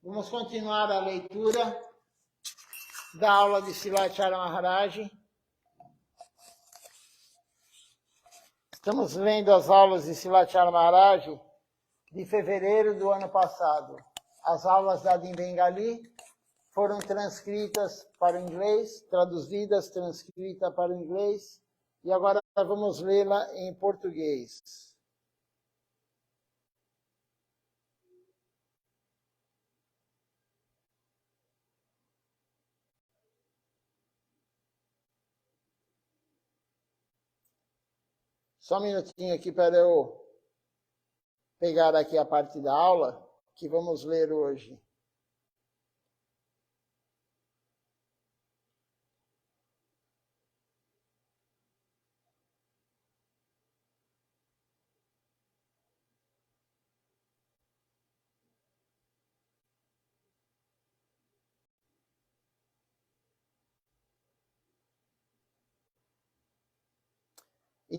Vamos continuar a leitura da aula de Srilacharya Maharaj. Estamos lendo as aulas de Srilacharya Maharaj de fevereiro do ano passado. As aulas dadas em Bengali foram transcritas para o inglês, traduzidas, transcritas para o inglês, e agora vamos lê-la em português. Só um minutinho aqui para eu pegar aqui a parte da aula que vamos ler hoje.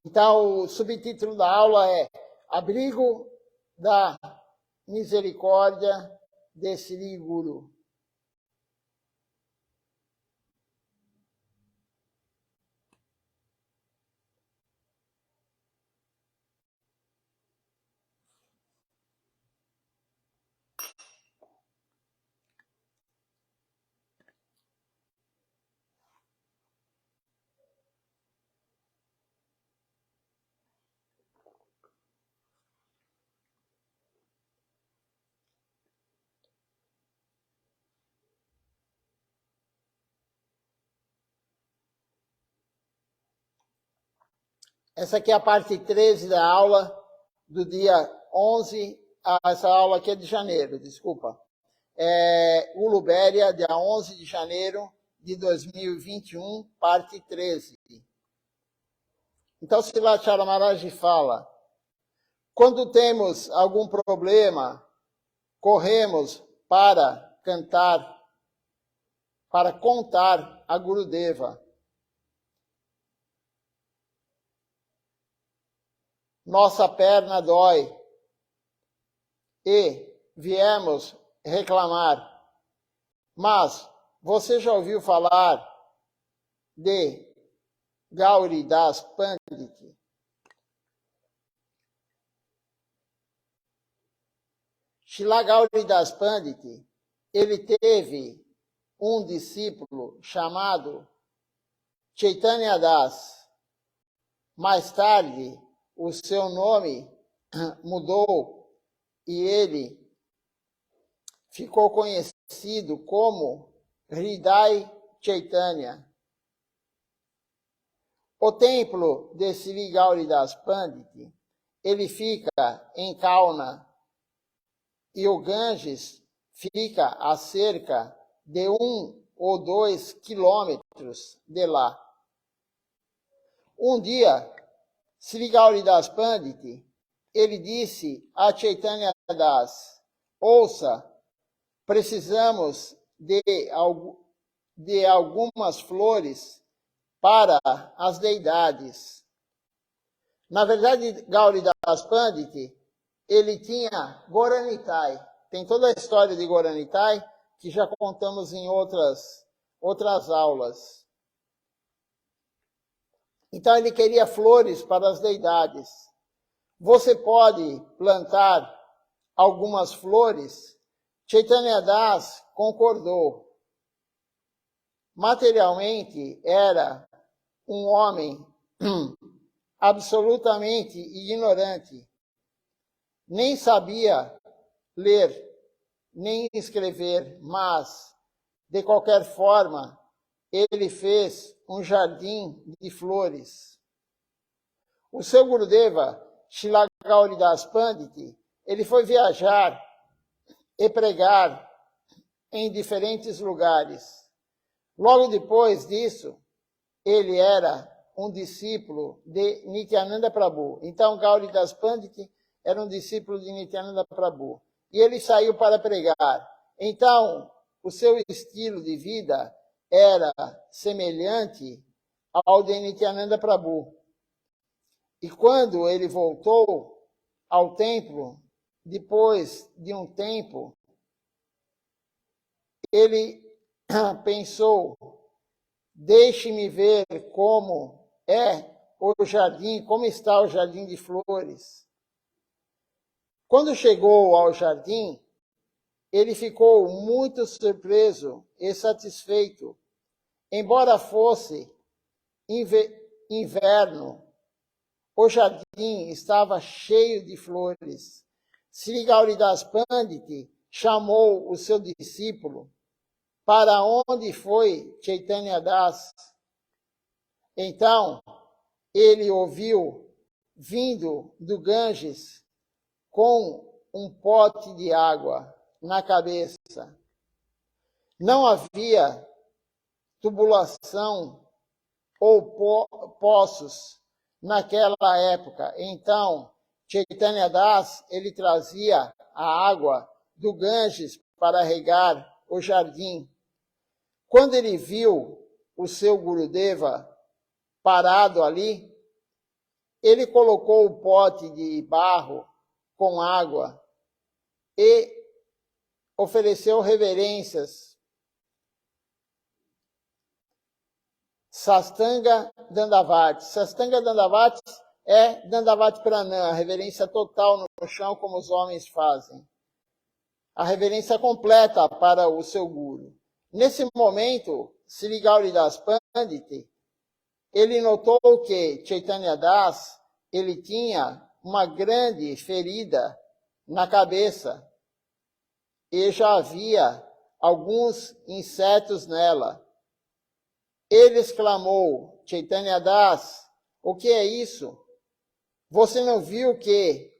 Então, o subtítulo da aula é Abrigo da Misericórdia de Sri Guru. Essa aqui é a parte 13 da aula do dia 11, essa aula aqui é de janeiro, desculpa. Ulubéria, dia 11 de janeiro de 2021, parte 13. Então, Srilacharya Maharaj fala, quando temos algum problema, corremos para contar a Gurudeva. Nossa perna dói e viemos reclamar. Mas você já ouviu falar de Gauri Das Pandit? Srila Gauri Das Pandit, ele teve um discípulo chamado Chaitanya Das. Mais tarde, o seu nome mudou e ele ficou conhecido como Hridai Chaitanya. O templo de Sri Gauri Das Pandit, ele fica em Kauna e o Ganges fica a cerca de 1 ou 2 quilômetros de lá. Um dia, Sri Gauri Das Pandit, ele disse a Chaitanya Das, ouça, precisamos de algumas flores para as deidades. Na verdade, Gauri Das Pandit, ele tinha Goranitai. Tem toda a história de Goranitai, que já contamos em outras aulas. Então, ele queria flores para as deidades. Você pode plantar algumas flores? Chaitanya Das concordou. Materialmente, era um homem absolutamente ignorante. Nem sabia ler, nem escrever, mas, de qualquer forma, ele fez um jardim de flores. O seu Gurudeva, Srila Gauri Das Pandit, ele foi viajar e pregar em diferentes lugares. Logo depois disso, ele era um discípulo de Nityananda Prabhu. Então, Gauri Das Pandit era um discípulo de Nityananda Prabhu. E ele saiu para pregar. Então, o seu estilo de vida era semelhante ao de Nityananda Prabhu. E quando ele voltou ao templo, depois de um tempo, ele pensou, deixe-me ver como é o jardim, como está o jardim de flores. Quando chegou ao jardim, ele ficou muito surpreso e satisfeito. Embora fosse inverno, o jardim estava cheio de flores. Sri Gauridas Pandit chamou o seu discípulo para onde foi Chaitanya Das. Então, ele ouviu, vindo do Ganges, com um pote de água na cabeça. Não havia tubulação ou poços naquela época. Então, Chaitanya Das, ele trazia a água do Ganges para regar o jardim. Quando ele viu o seu Gurudeva parado ali, ele colocou o pote de barro com água e ofereceu reverências. Sastanga Dandavati. Sastanga Dandavati é Dandavati Pranam, a reverência total no chão, como os homens fazem. A reverência completa para o seu guru. Nesse momento, Sri Gauridas Pandit, ele notou que Chaitanya Das, ele tinha uma grande ferida na cabeça e já havia alguns insetos nela. Ele exclamou, Chaitanya Das, o que é isso? Você não viu que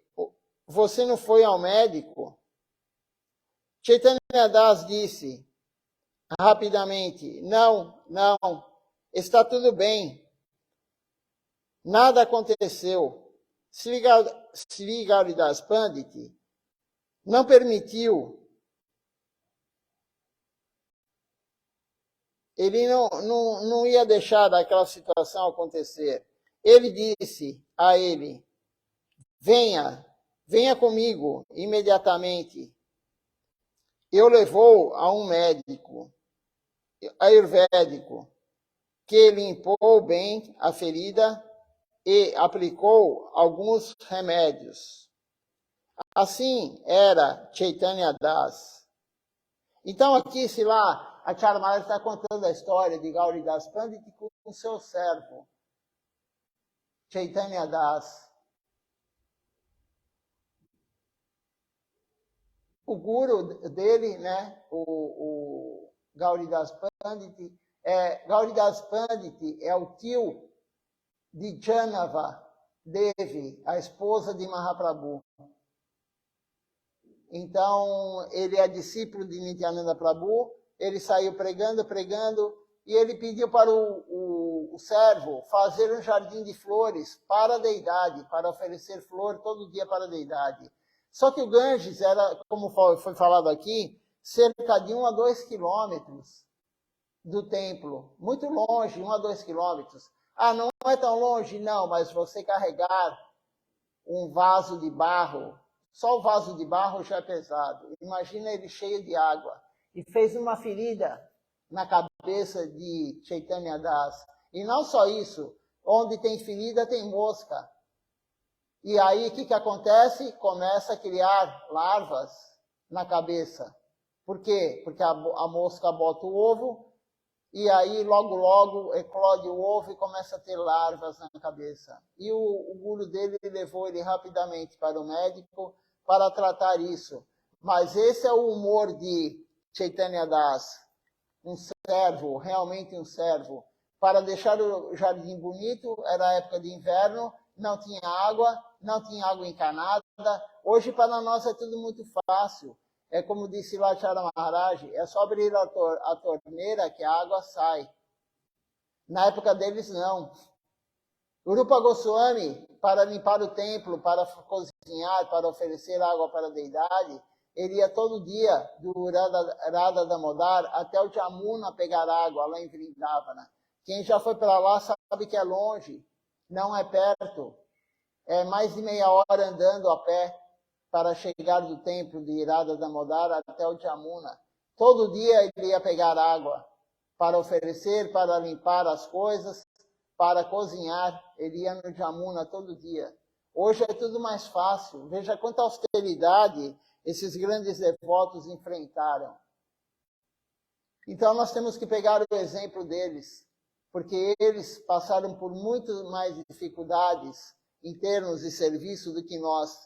você não foi ao médico? Chaitanya Das disse rapidamente, não, está tudo bem. Nada aconteceu. Sri Gauridas Pandit não permitiu. Ele não ia deixar aquela situação acontecer. Ele disse a ele, venha comigo imediatamente. Eu levou a um médico ayurvédico, que limpou bem a ferida e aplicou alguns remédios. Assim era Chaitanya Das. Então aqui, se lá, a Charmara está contando a história de Gauridas Pandit com seu servo, Chaitanya Das. O guru dele, né, o Gauridas Pandit, Gauridas Pandit é o tio de Janava Devi, a esposa de Mahaprabhu. Então, ele é discípulo de Nityananda Prabhu, ele saiu pregando, e ele pediu para o servo fazer um jardim de flores para a deidade, para oferecer flor todo dia para a deidade. Só que o Ganges era, como foi falado aqui, cerca de 1 a 2 quilômetros do templo. Muito longe, 1 a 2 quilômetros. Ah, não é tão longe? Não, mas você carregar um vaso de barro, só o vaso de barro já é pesado. Imagina ele cheio de água. E fez uma ferida na cabeça de Chaitanya Das. E não só isso, onde tem ferida tem mosca. E aí o que acontece? Começa a criar larvas na cabeça. Por quê? Porque a mosca bota o ovo e aí logo eclode o ovo e começa a ter larvas na cabeça. E o guru dele levou ele rapidamente para o médico para tratar isso. Mas esse é o humor de Chaitanya Das, um servo, realmente um servo. Para deixar o jardim bonito, era a época de inverno, não tinha água encanada. Hoje para nós é tudo muito fácil. É como disse lá Chara Maharaj, é só abrir a torneira que a água sai. Na época deles, não. O Rupa Goswami, para limpar o templo, para cozinhar, para oferecer água para a deidade, ele ia todo dia do Radha Damodar até o Jamuna pegar água lá em Vrindavana. Quem já foi para lá sabe que é longe, não é perto. É mais de meia hora andando a pé para chegar do templo de Radha Damodar até o Jamuna. Todo dia ele ia pegar água para oferecer, para limpar as coisas, para cozinhar. Ele ia no Jamuna todo dia. Hoje é tudo mais fácil. Veja quanta austeridade esses grandes devotos enfrentaram. Então nós temos que pegar o exemplo deles, porque eles passaram por muito mais dificuldades em termos de serviço do que nós.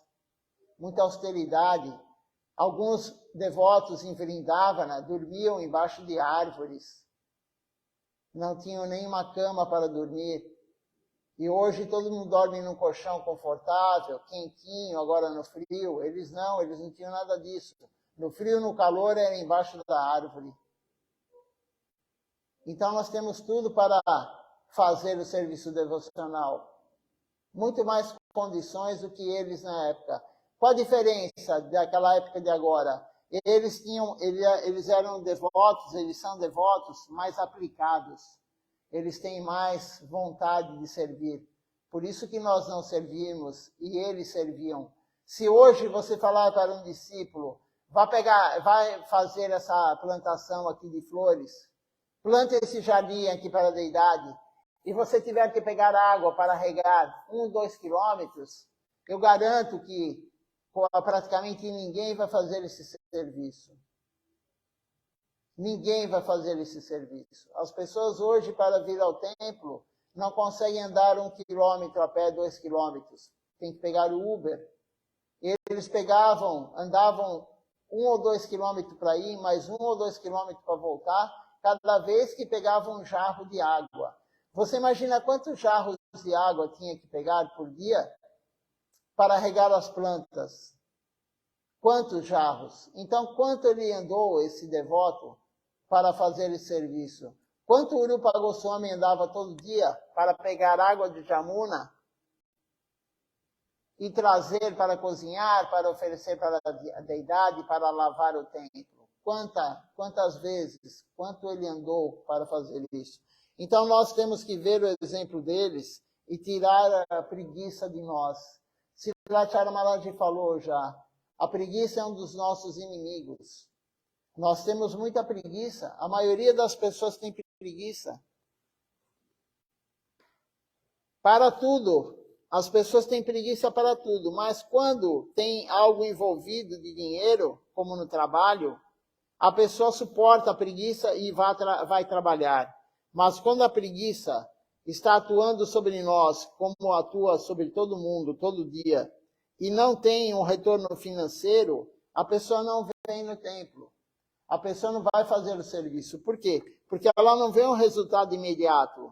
Muita austeridade. Alguns devotos em Vrindavana dormiam embaixo de árvores. Não tinham nenhuma cama para dormir. E hoje todo mundo dorme num colchão confortável, quentinho, agora no frio. Eles não tinham nada disso. No frio, no calor, era embaixo da árvore. Então nós temos tudo para fazer o serviço devocional. Muito mais condições do que eles na época. Qual a diferença daquela época de agora? Eles eram devotos, eles são devotos mais aplicados. Eles têm mais vontade de servir. Por isso que nós não servimos e eles serviam. Se hoje você falar para um discípulo, vai fazer essa plantação aqui de flores, planta esse jardim aqui para a deidade, e você tiver que pegar água para regar 2 quilômetros, eu garanto que praticamente ninguém vai fazer esse serviço. Ninguém vai fazer esse serviço. As pessoas hoje, para vir ao templo, não conseguem andar 1 quilômetro a pé, 2 quilômetros. Tem que pegar o Uber. Eles andavam 1 ou 2 quilômetros para ir, mais 1 ou 2 quilômetros para voltar, cada vez que pegavam um jarro de água. Você imagina quantos jarros de água tinha que pegar por dia para regar as plantas? Quantos jarros? Então, quanto ele andou, esse devoto, para fazer esse serviço? Quanto Urupa Goswami andava todo dia para pegar água de Jamuna e trazer para cozinhar, para oferecer para a deidade, para lavar o templo? Quantas vezes? Quanto ele andou para fazer isso? Então, nós temos que ver o exemplo deles e tirar a preguiça de nós. Srilacharya Maharaj falou já, a preguiça é um dos nossos inimigos. Nós temos muita preguiça. A maioria das pessoas tem preguiça. Para tudo. As pessoas têm preguiça para tudo. Mas quando tem algo envolvido de dinheiro, como no trabalho, a pessoa suporta a preguiça e vai trabalhar. Mas quando a preguiça está atuando sobre nós, como atua sobre todo mundo, todo dia, e não tem um retorno financeiro, a pessoa não vem no templo. A pessoa não vai fazer o serviço. Por quê? Porque ela não vê um resultado imediato.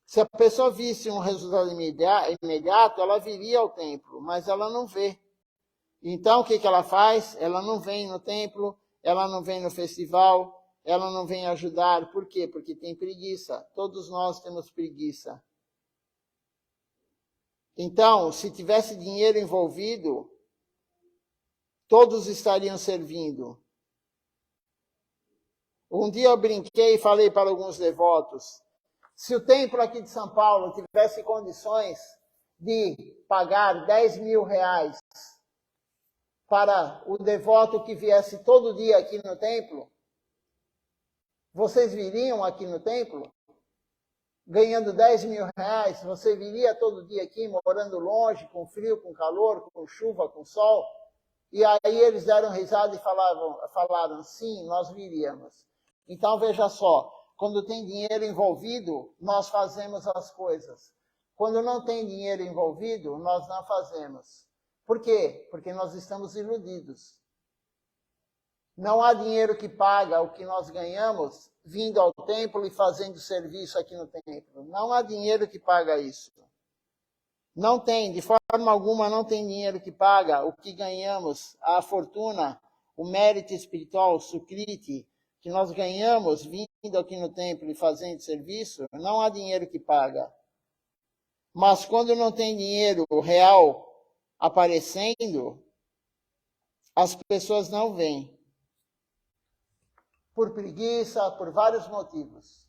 Se a pessoa visse um resultado imediato, ela viria ao templo, mas ela não vê. Então, o que ela faz? Ela não vem no templo, ela não vem no festival, ela não vem ajudar. Por quê? Porque tem preguiça. Todos nós temos preguiça. Então, se tivesse dinheiro envolvido, todos estariam servindo. Um dia eu brinquei e falei para alguns devotos, se o templo aqui de São Paulo tivesse condições de pagar 10 mil reais para o devoto que viesse todo dia aqui no templo, vocês viriam aqui no templo? Ganhando 10 mil reais, você viria todo dia aqui, morando longe, com frio, com calor, com chuva, com sol? E aí eles deram risada e falaram, sim, nós viríamos. Então veja só, quando tem dinheiro envolvido, nós fazemos as coisas. Quando não tem dinheiro envolvido, nós não fazemos. Por quê? Porque nós estamos iludidos. Não há dinheiro que paga o que nós ganhamos vindo ao templo e fazendo serviço aqui no templo. Não há dinheiro que paga isso. Não tem, de forma alguma, não tem dinheiro que paga o que ganhamos, a fortuna, o mérito espiritual, o sukriti, que nós ganhamos vindo aqui no templo e fazendo serviço, não há dinheiro que paga. Mas quando não tem dinheiro real aparecendo, as pessoas não vêm. Por preguiça, por vários motivos.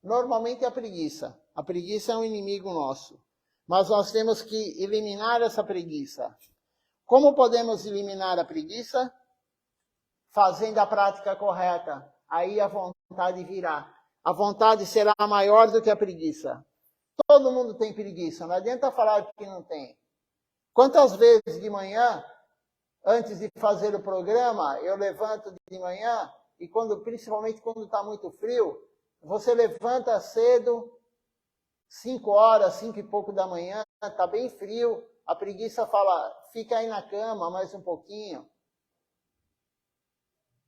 Normalmente é a preguiça. A preguiça é um inimigo nosso. Mas nós temos que eliminar essa preguiça. Como podemos eliminar a preguiça? fazendo a prática correta, aí a vontade virá. A vontade será maior do que a preguiça. Todo mundo tem preguiça, não adianta falar que não tem. Quantas vezes de manhã, antes de fazer o programa, eu levanto de manhã, e principalmente quando está muito frio, você levanta cedo, 5 horas, 5 e pouco da manhã, está bem frio, a preguiça fala, fica aí na cama mais um pouquinho.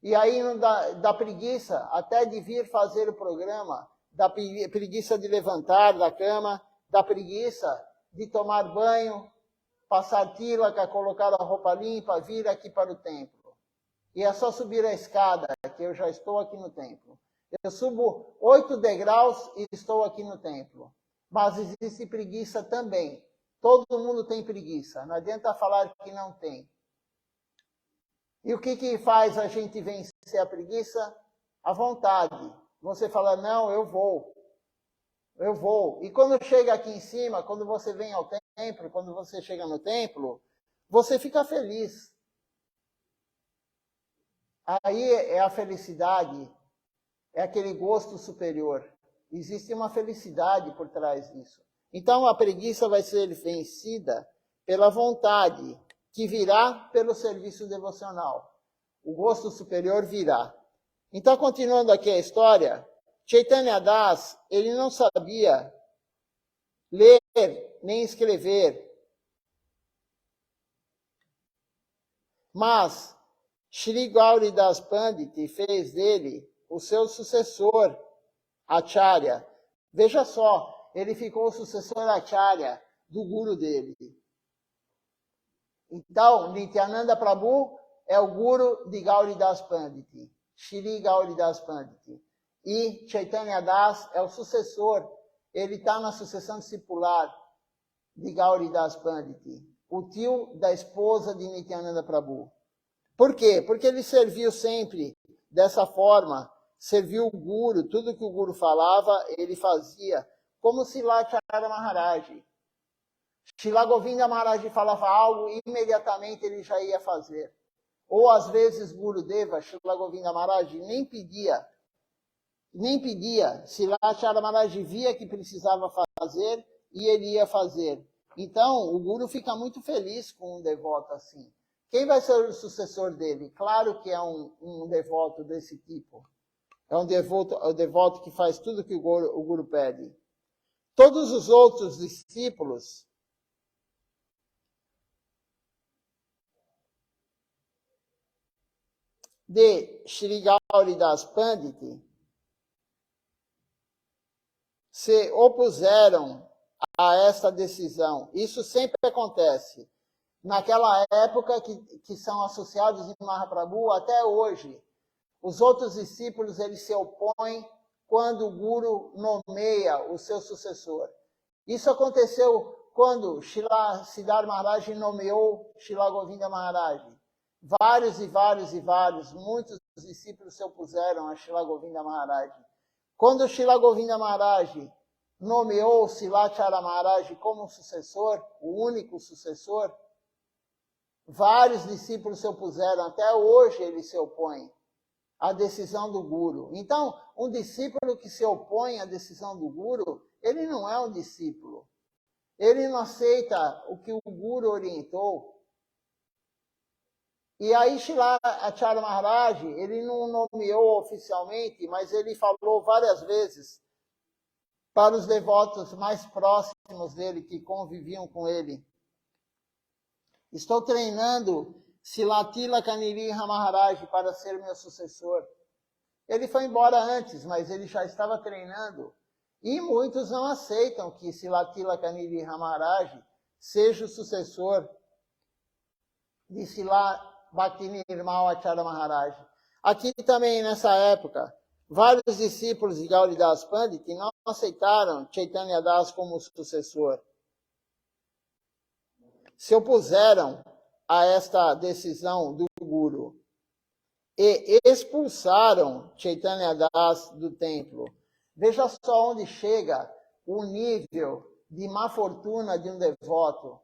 E aí não dá preguiça até de vir fazer o programa, dá preguiça de levantar da cama, dá preguiça de tomar banho, passar tílaca, colocar a roupa limpa, vir aqui para o templo. E é só subir a escada, que eu já estou aqui no templo. Eu subo 8 degraus e estou aqui no templo. Mas existe preguiça também. Todo mundo tem preguiça, não adianta falar que não tem. E o que faz a gente vencer a preguiça? A vontade. Você fala, não, eu vou. Eu vou. E quando chega aqui em cima, quando você vem ao templo, quando você chega no templo, você fica feliz. Aí é a felicidade, é aquele gosto superior. Existe uma felicidade por trás disso. Então a preguiça vai ser vencida pela vontade, que virá pelo serviço devocional. O gosto superior virá. Então, continuando aqui a história, Chaitanya Das, ele não sabia ler nem escrever. Mas Shri Gauridas Pandit fez dele o seu sucessor, Acharya. Veja só, ele ficou o sucessor Acharya do guru dele. Então, Nityananda Prabhu é o guru de Gauridas Pandit, Shri Gauridas Pandit. E Chaitanya Das é o sucessor, ele está na sucessão discipular de Gauridas Pandit, o tio da esposa de Nityananda Prabhu. Por quê? Porque ele serviu sempre dessa forma, serviu o guru, tudo que o guru falava, ele fazia, como Srila Acharya Maharaj. Srila Govinda Maharaj falava algo, imediatamente ele já ia fazer. Ou às vezes Gurudeva, Srila Govinda Maharaj, nem pedia. Srila Acharya Maharaj via que precisava fazer e ele ia fazer. Então, o guru fica muito feliz com um devoto assim. Quem vai ser o sucessor dele? Claro que é um devoto desse tipo. É um devoto que faz tudo que o guru pede. Todos os outros discípulos de Shri Gauridas Pandit se opuseram a essa decisão. Isso sempre acontece. Naquela época que são associados em Mahaprabhu, até hoje, os outros discípulos eles se opõem quando o guru nomeia o seu sucessor. Isso aconteceu quando Srila Siddhar Maharaj nomeou Srila Govinda Maharaj. Muitos discípulos se opuseram a Srila Govinda Maharaj. Quando Srila Govinda Maharaj nomeou Srila Acharya Maharaj como sucessor, o único sucessor, vários discípulos se opuseram, até hoje ele se opõe à decisão do guru. Então, um discípulo que se opõe à decisão do guru, ele não é um discípulo. Ele não aceita o que o guru orientou. E aí Srila Acharya Maharaj, ele não nomeou oficialmente, mas ele falou várias vezes para os devotos mais próximos dele, que conviviam com ele. Estou treinando Srila Tilaka Nrsimha Maharaj para ser meu sucessor. Ele foi embora antes, mas ele já estava treinando. E muitos não aceitam que Srila Tilaka Nrsimha Maharaj seja o sucessor de Srila Bhaktinirmal Acharya Maharaj. Aqui também, nessa época, vários discípulos de Gauridas Pandit não aceitaram Chaitanya Das como sucessor. Se opuseram a esta decisão do guru e expulsaram Chaitanya Das do templo. Veja só onde chega o nível de má fortuna de um devoto.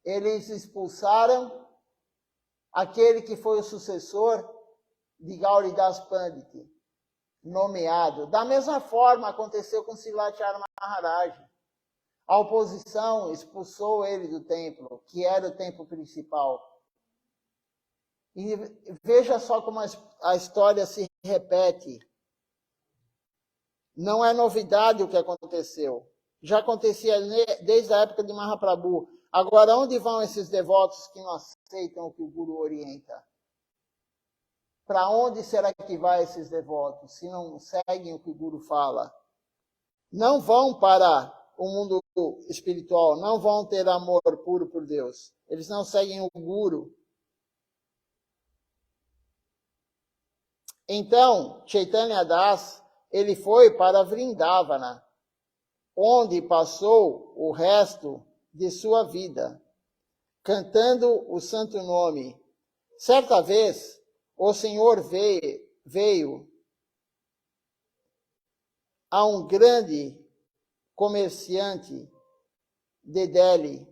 Eles expulsaram aquele que foi o sucessor de Gauridas Pandit, nomeado. Da mesma forma aconteceu com Silacharan Maharaj. A oposição expulsou ele do templo, que era o templo principal. E veja só como a história se repete. Não é novidade o que aconteceu. Já acontecia desde a época de Mahaprabhu. Agora, onde vão esses devotos que não aceitam o que o Guru orienta? Para onde será que vai esses devotos, se não seguem o que o Guru fala? Não vão para o mundo espiritual, não vão ter amor puro por Deus. Eles não seguem o Guru. Então, Chaitanya Das, ele foi para Vrindavana, onde passou o resto de sua vida, cantando o santo nome. Certa vez, o Senhor veio a um grande comerciante de Delhi,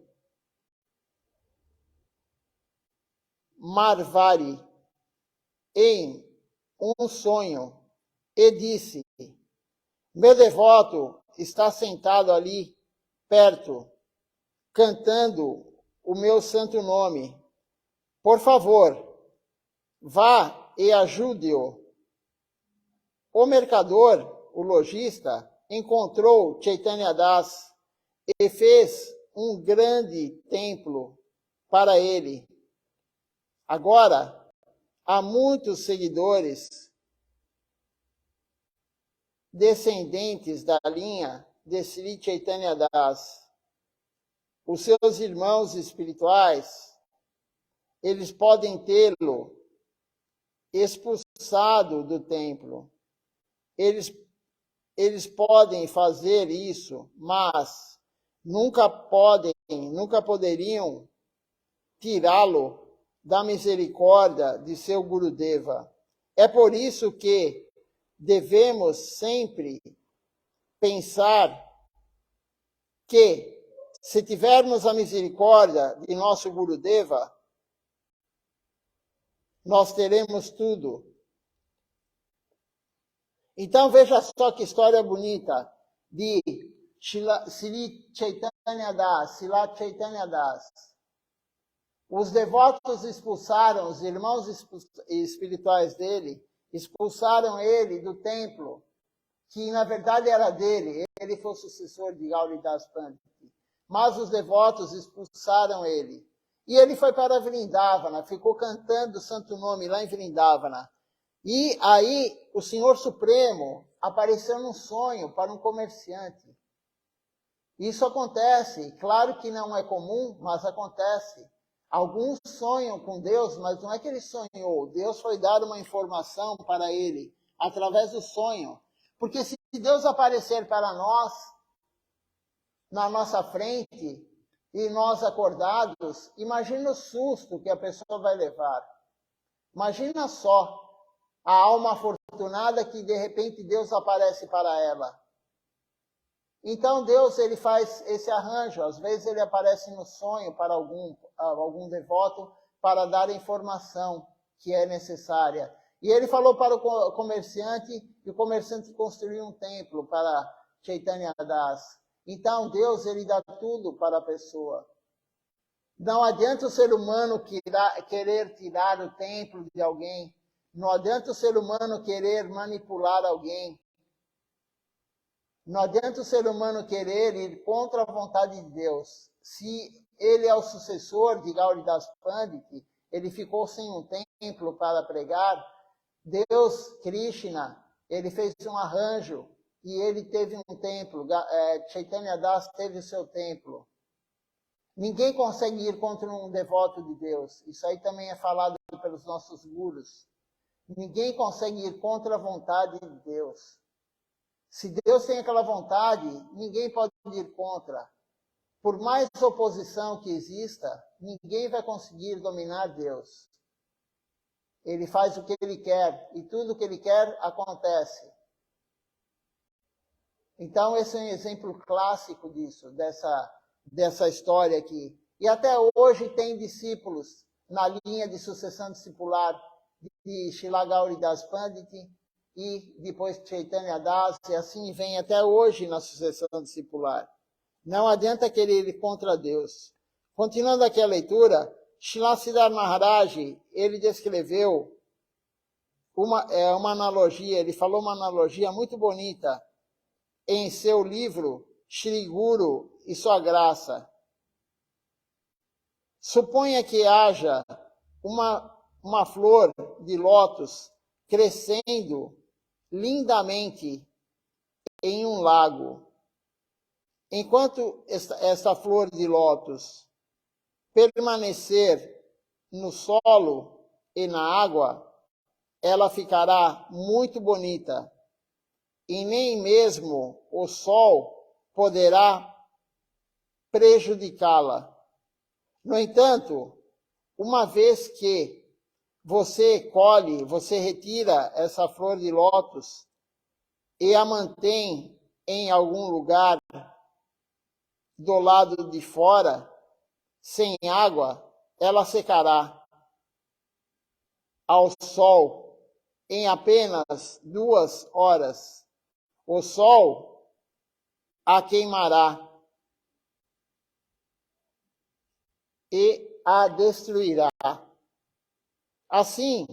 Marvari, em um sonho, e disse: meu devoto está sentado ali, perto, cantando o meu santo nome. Por favor, vá e ajude-o. O mercador, o lojista, encontrou Chaitanya Das e fez um grande templo para ele. Agora, há muitos seguidores descendentes da linha de Sri Chaitanya Das. Os seus irmãos espirituais, eles podem tê-lo expulsado do templo. Eles podem fazer isso, mas nunca poderiam tirá-lo da misericórdia de seu Gurudeva. É por isso que devemos sempre pensar que, se tivermos a misericórdia de nosso Gurudeva, nós teremos tudo. Então veja só que história bonita de Sri Chaitanya Das, Srila Chaitanya Das. Os devotos expulsaram, os irmãos espirituais dele, expulsaram ele do templo, que na verdade era dele. Ele foi o sucessor de Gauridas Pandit. Mas os devotos expulsaram ele. E ele foi para Vrindavana, ficou cantando o santo nome lá em Vrindavana. E aí o Senhor Supremo apareceu num sonho para um comerciante. Isso acontece, claro que não é comum, mas acontece. Alguns sonham com Deus, mas não é que ele sonhou. Deus foi dar uma informação para ele, através do sonho. Porque se Deus aparecer para nós, na nossa frente, e nós acordados, imagina o susto que a pessoa vai levar. Imagina só a alma afortunada que de repente Deus aparece para ela. Então Deus, ele faz esse arranjo. Às vezes ele aparece no sonho para algum devoto para dar a informação que é necessária. E ele falou para o comerciante, e o comerciante construiu um templo para Chaitanya Das. Então Deus, ele dá tudo para a pessoa. Não adianta o ser humano querer tirar o templo de alguém. Não adianta o ser humano querer manipular alguém. Não adianta o ser humano querer ir contra a vontade de Deus. Se ele é o sucessor de Gauridas Pandit, ele ficou sem um templo para pregar. Deus, Krishna, ele fez um arranjo e ele teve um templo. Chaitanya Das teve o seu templo. Ninguém consegue ir contra um devoto de Deus. Isso aí também é falado pelos nossos gurus. Ninguém consegue ir contra a vontade de Deus. Se Deus tem aquela vontade, ninguém pode ir contra. Por mais oposição que exista, ninguém vai conseguir dominar Deus. Ele faz o que ele quer, e tudo o que ele quer acontece. Então, esse é um exemplo clássico disso, dessa história aqui. E até hoje tem discípulos na linha de sucessão discipular de Srila Gauridas Pandit e depois Chaitanya Das, e assim vem até hoje na sucessão discipular. Não adianta querer ir contra Deus. Continuando aqui a leitura, Srila Siddhar Maharaj, ele descreveu uma analogia, ele falou uma analogia muito bonita em seu livro Shri Guru e Sua Graça. Suponha que haja uma flor de lótus crescendo lindamente em um lago. Enquanto esta flor de lótus permanecer no solo e na água, ela ficará muito bonita e nem mesmo o sol poderá prejudicá-la. No entanto, uma vez que você colhe, você retira essa flor de lótus e a mantém em algum lugar do lado de fora, sem água, ela secará ao sol em apenas 2 horas. O sol a queimará e a destruirá. Assim,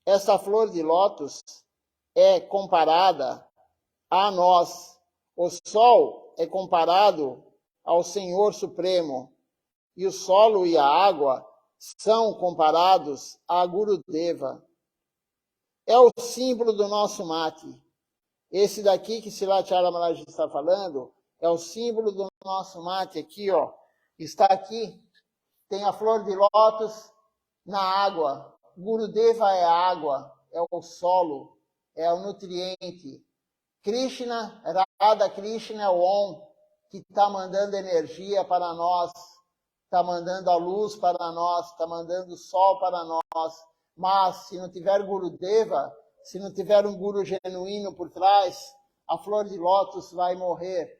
essa flor de lótus é comparada a nós. O sol é comparado ao Senhor Supremo, e o solo e a água são comparados a Gurudeva. É o símbolo do nosso mate. Esse daqui que Srilacharya Maharaj está falando é o símbolo do nosso mate. Aqui, ó, está aqui, tem a flor de lótus na água. Gurudeva é a água, é o solo, é o nutriente. Krishna, Radha Krishna é o Om, que está mandando energia para nós, está mandando a luz para nós, está mandando o sol para nós. Mas se não tiver Gurudeva, se não tiver um Guru genuíno por trás, a flor de lótus vai morrer.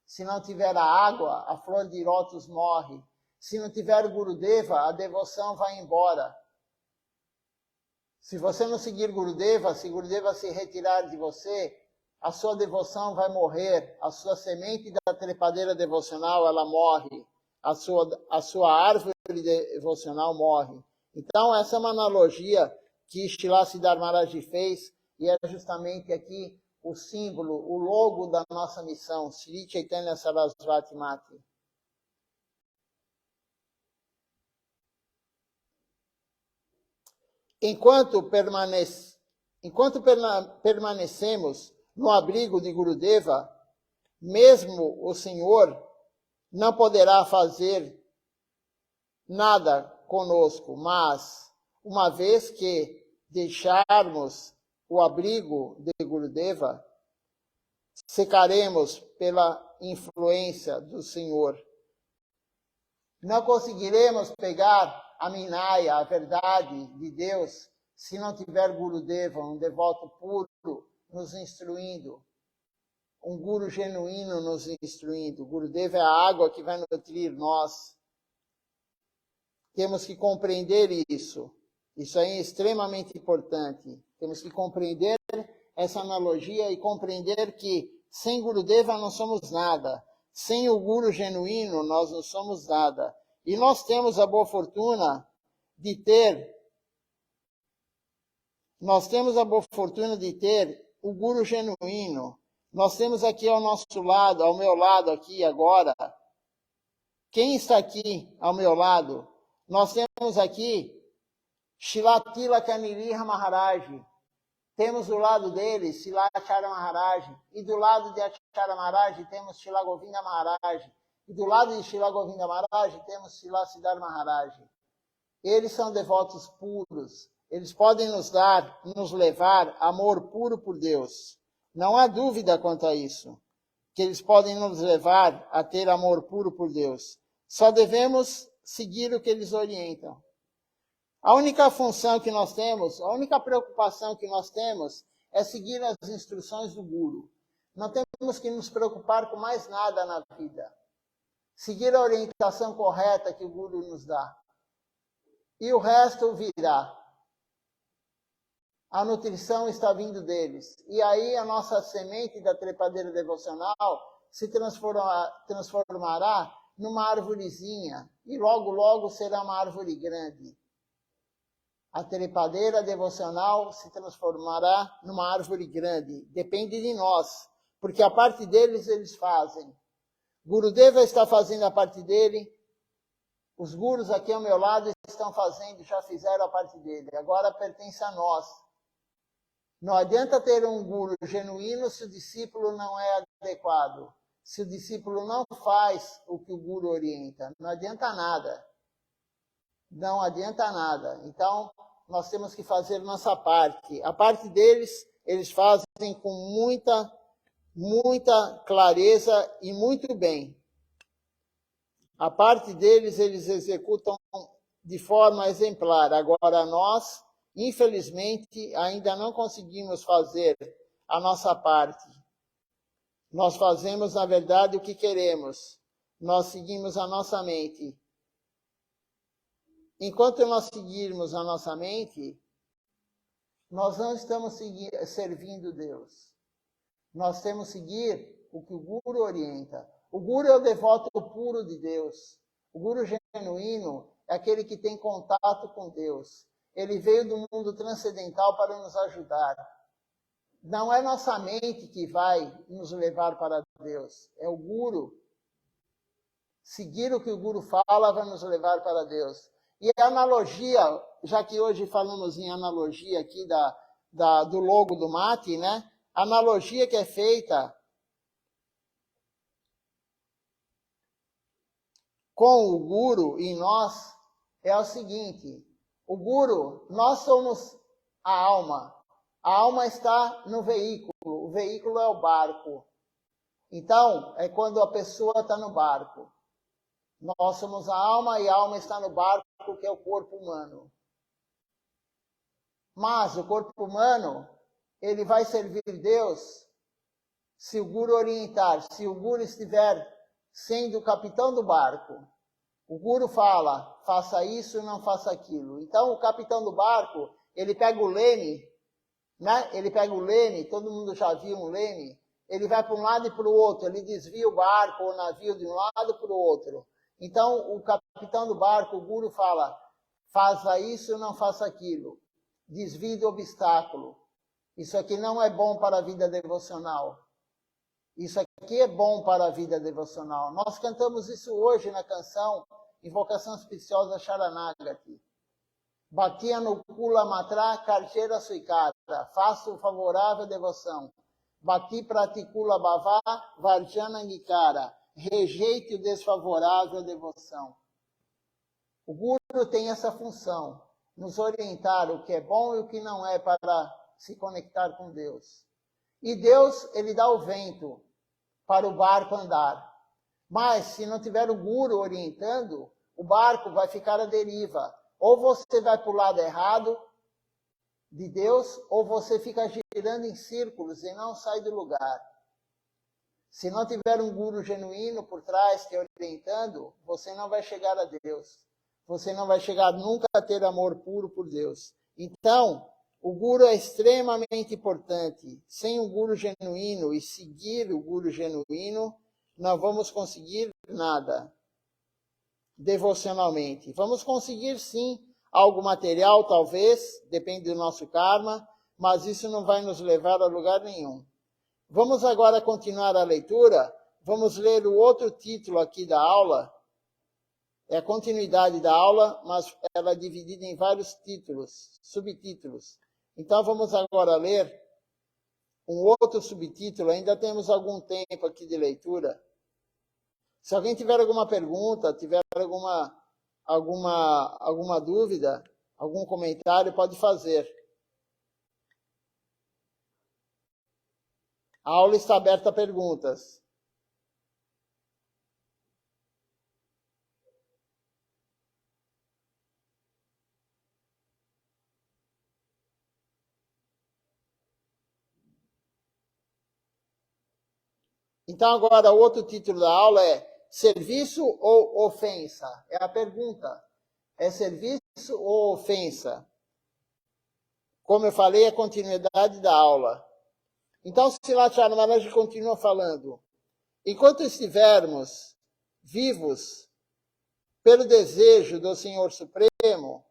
Se não tiver a água, a flor de lótus morre. Se não tiver Gurudeva, a devoção vai embora. Se você não seguir Gurudeva, se Gurudeva se retirar de você, a sua devoção vai morrer, a sua semente da trepadeira devocional, ela morre, a sua árvore devocional morre. Então, essa é uma analogia que Srila Siddhar Maharaj fez, e é justamente aqui o símbolo, o logo da nossa missão, Sri Chaitanya Sarasvati Mati. Enquanto permanecemos no abrigo de Gurudeva, mesmo o Senhor não poderá fazer nada conosco, mas, uma vez que deixarmos o abrigo de Gurudeva, secaremos pela influência do Senhor. Não conseguiremos pegar a Minaya, a verdade de Deus, se não tiver Gurudeva, um devoto puro, nos instruindo. Um Guru genuíno nos instruindo. Gurudeva é a água que vai nutrir nós. Temos que compreender isso. Isso aí é extremamente importante. Temos que compreender essa analogia e compreender que sem Gurudeva não somos nada. Sem o Guru genuíno nós não somos nada. E nós temos a boa fortuna de ter o Guru genuíno. Nós temos aqui ao nosso lado, ao meu lado aqui agora. Quem está aqui ao meu lado? Nós temos aqui Srila Tilaka Nrsimha Maharaj. Temos do lado dele Srilacharya Maharaj. E do lado de Acharya Maharaj temos Srila Govinda Maharaj. E do lado de Srila Govinda Maharaj temos Srila Siddhar Maharaj. Eles são devotos puros. Eles podem nos levar amor puro por Deus. Não há dúvida quanto a isso. Que eles podem nos levar a ter amor puro por Deus. Só devemos seguir o que eles orientam. A única função que nós temos, a única preocupação que nós temos é seguir as instruções do Guru. Não temos que nos preocupar com mais nada na vida. Seguir a orientação correta que o Guru nos dá. E o resto virá. a nutrição está vindo deles. E aí a nossa semente da trepadeira devocional se transformará numa árvorezinha. E logo, logo será uma árvore grande. A trepadeira devocional se transformará numa árvore grande. Depende de nós, porque a parte deles eles fazem. Gurudeva está fazendo a parte dele. Os gurus aqui ao meu lado estão fazendo, já fizeram a parte dele. Agora pertence a nós. Não adianta ter um guru genuíno se o discípulo não é adequado. Se o discípulo não faz o que o guru orienta. Não adianta nada. Não adianta nada. Então, nós temos que fazer nossa parte. A parte deles, eles fazem com muita clareza e muito bem. A parte deles, eles executam de forma exemplar. Agora, nós, infelizmente, ainda não conseguimos fazer a nossa parte. Nós fazemos, na verdade, o que queremos. Nós seguimos a nossa mente. Enquanto nós seguirmos a nossa mente, nós não estamos servindo Deus. Nós temos que seguir o que o Guru orienta. O Guru é o devoto puro de Deus. O Guru genuíno é aquele que tem contato com Deus. Ele veio do mundo transcendental para nos ajudar. Não é nossa mente que vai nos levar para Deus. É o Guru. Seguir o que o Guru fala vai nos levar para Deus. E a analogia, já que hoje falamos em analogia aqui do logo do mate, né? A analogia que é feita com o Guru e nós é o seguinte: o Guru, nós somos a alma. A alma está no veículo. O veículo é o barco. Então, é quando a pessoa está no barco. Nós somos a alma e a alma está no barco, que é o corpo humano. Mas o corpo humano, ele vai servir Deus se o Guru orientar, se o Guru estiver sendo o capitão do barco. O Guru fala, faça isso, não faça aquilo. Então, o capitão do barco, ele pega o leme, né? Ele pega o leme, todo mundo já viu um leme, ele vai para um lado e para o outro, ele desvia o barco ou o navio de um lado para o outro. Então, o capitão do barco, o Guru, fala, faça isso, não faça aquilo. Desvie do obstáculo. Isso aqui não é bom para a vida devocional. Isso aqui é bom para a vida devocional. Nós cantamos isso hoje na canção Invocação Auspiciosa Sharanagati. Batia no Kula Matra, Karchera Suikara. Faça o favorável devoção. Bati Pratikula Bhavá, Varjana Nikara. Rejeite o desfavorável devoção. O Guru tem essa função, nos orientar o que é bom e o que não é para se conectar com Deus. E Deus, ele dá o vento para o barco andar. Mas se não tiver o Guru orientando, o barco vai ficar à deriva. Ou você vai para o lado errado de Deus, ou você fica girando em círculos e não sai do lugar. Se não tiver um Guru genuíno por trás te orientando, você não vai chegar a Deus. Você não vai chegar nunca a ter amor puro por Deus. Então, o Guru é extremamente importante. Sem um Guru genuíno e seguir o Guru genuíno, não vamos conseguir nada devocionalmente. Vamos conseguir sim algo material, talvez, depende do nosso karma, mas isso não vai nos levar a lugar nenhum. Vamos agora continuar a leitura. Vamos ler o outro título aqui da aula. É a continuidade da aula, mas ela é dividida em vários títulos, subtítulos. Então vamos agora ler um outro subtítulo. Ainda temos algum tempo aqui de leitura. Se alguém tiver alguma pergunta, tiver alguma dúvida, algum comentário, pode fazer. A aula está aberta a perguntas. Então, agora, o outro título da aula é Serviço ou Ofensa? É a pergunta. É serviço ou ofensa? como eu falei, é a continuidade da aula. Então, Srila Maharaj continua falando. Enquanto estivermos vivos pelo desejo do Senhor Supremo,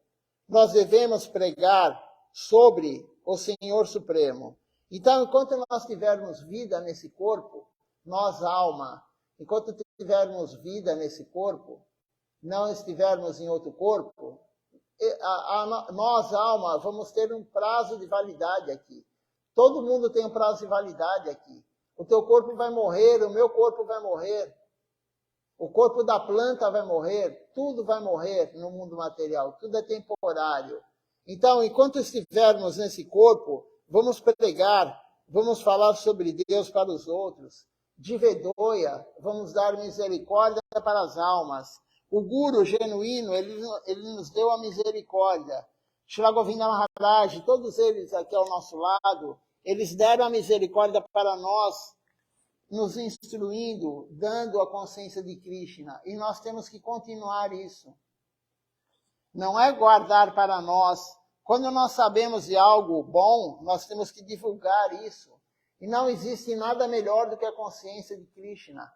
nós devemos pregar sobre o Senhor Supremo. Então, enquanto nós tivermos vida nesse corpo, nós, alma, enquanto tivermos vida nesse corpo, não estivermos em outro corpo, nós, alma, vamos ter um prazo de validade aqui. Todo mundo tem um prazo de validade aqui. O teu corpo vai morrer, o meu corpo vai morrer. O corpo da planta vai morrer, tudo vai morrer no mundo material, tudo é temporário. Então, enquanto estivermos nesse corpo, vamos pregar, vamos falar sobre Deus para os outros. Divedoia, vamos dar misericórdia para as almas. O Guru genuíno, ele nos deu a misericórdia. Shri Govinda Maharaj, todos eles aqui ao nosso lado, eles deram a misericórdia para nós, nos instruindo, dando a consciência de Krishna. E nós temos que continuar isso. Não é guardar para nós. Quando nós sabemos de algo bom, nós temos que divulgar isso. E não existe nada melhor do que a consciência de Krishna.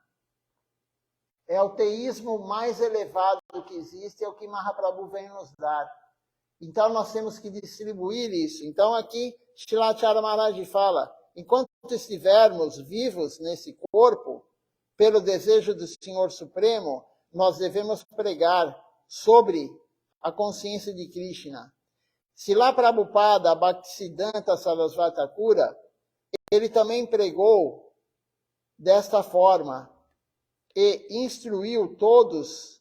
É o teísmo mais elevado que existe, é o que Mahaprabhu vem nos dar. Então nós temos que distribuir isso. Então aqui, Srila Maharaj fala, enquanto estivermos vivos nesse corpo, pelo desejo do Senhor Supremo, nós devemos pregar sobre a consciência de Krishna. Srila Prabhupada Bhaktisiddhanta Sarasvati Thakura, ele também pregou desta forma e instruiu todos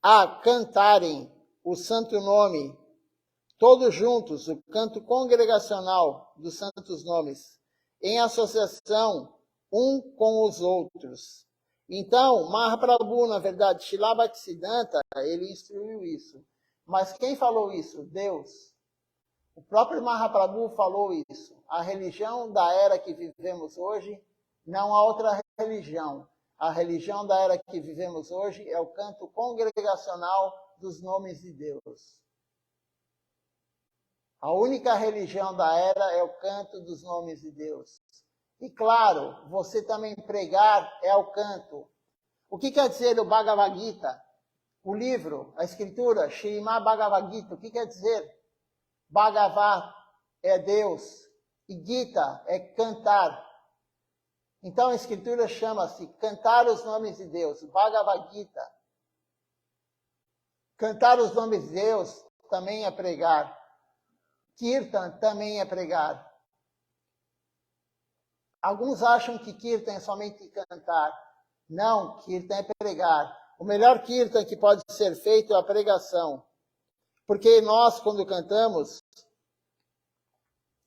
a cantarem o santo nome, todos juntos, o canto congregacional dos santos nomes, em associação um com os outros. Então, Mahaprabhu, na verdade, Srila Bhaktisiddhanta, ele instruiu isso. Mas quem falou isso? Deus. O próprio Mahaprabhu falou isso. A religião da era que vivemos hoje não há outra religião. A religião da era que vivemos hoje é o canto congregacional dos nomes de Deus. A única religião da era é o canto dos nomes de Deus. E claro, você também pregar é o canto. O que quer dizer o Bhagavad Gita? O livro, a escritura, Srimad Bhagavad Gita, o que quer dizer? Bhagavat é Deus e Gita é cantar. Então a escritura chama-se cantar os nomes de Deus, Bhagavad Gita. Cantar os nomes de Deus também é pregar. Kirtan também é pregar. Alguns acham que Kirtan é somente cantar. Não, Kirtan é pregar. O melhor Kirtan que pode ser feito é a pregação. Porque nós, quando cantamos,